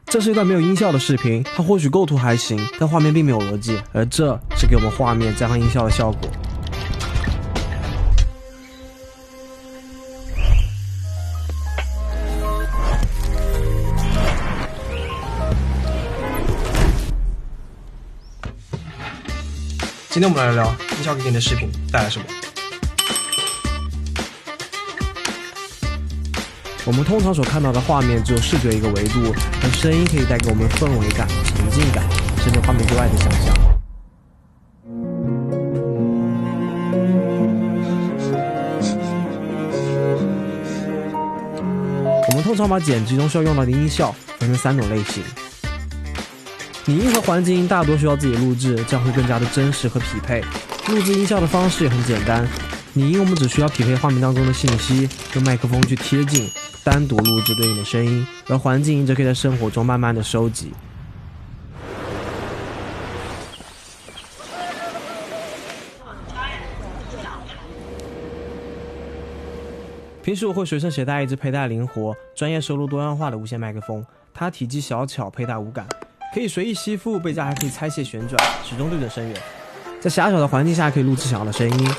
这是一段没有音效的视频，它或许构图还行，但画面并没有逻辑，而这是给我们画面加上音效的效果。今天我们来聊聊音效给你的视频带来什么。我们通常所看到的画面只有视觉一个维度，而声音可以带给我们氛围感、沉浸感，甚至画面之外的想象。我们通常把剪辑中需要用到的音效分成3种类型。拟音和环境音大多需要自己录制，这样会更加的真实和匹配。录制音效的方式也很简单，拟音我们只需要匹配画面当中的信息，用麦克风去贴近，单独录制对应的声音，而环境音则可以在生活中慢慢的收集。平时我会随身携带一支佩戴灵活、专业收录多样化的无线麦克风，它体积小巧，佩戴无感，可以随意吸附，背架还可以拆卸旋转，始终对准声源。在狭小的环境下可以录制想要的声音。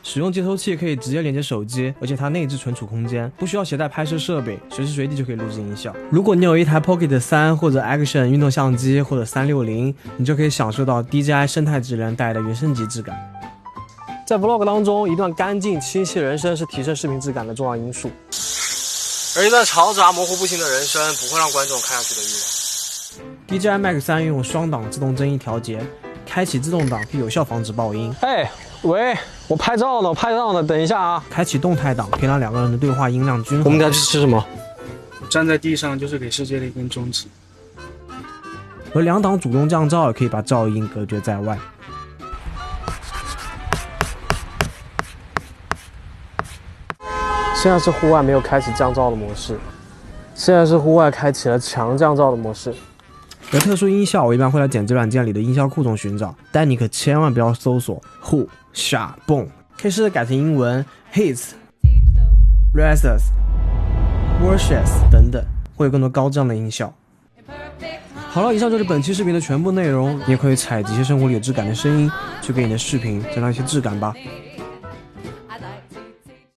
使用接收器可以直接连接手机，而且它内置存储空间，不需要携带拍摄设备，随时随地就可以录制音效。如果你有一台 Pocket 3或者 Action 运动相机或者360，你就可以享受到 DJI 生态智能带来的原声级质感。在 Vlog 当中，一段干净清晰的人声是提升视频质感的重要因素，而一段嘈杂模糊不清的人声不会让观众看下去的欲望。DJI Max 3运用双档自动增益调节，开启自动档可以有效防止爆音。喂，我拍照呢，等一下啊！开启动态档可以让2个人的对话音量均衡。我们要去吃什么？站在地上就是给世界的一根中指。而2档主动降噪也可以把噪音隔绝在外。现在是户外没有开启降噪的模式，现在是户外开启了强降噪的模式。而特殊音效我一般会在剪辑软件里的音效库中寻找，但你可千万不要搜索 who、sha、boom， 可以试着改成英文 hits、rises、worshes 等等，会有更多高质量的音效。好了，以上就是本期视频的全部内容，你也可以采集一些生活里有质感的声音，去给你的视频增加一些质感吧。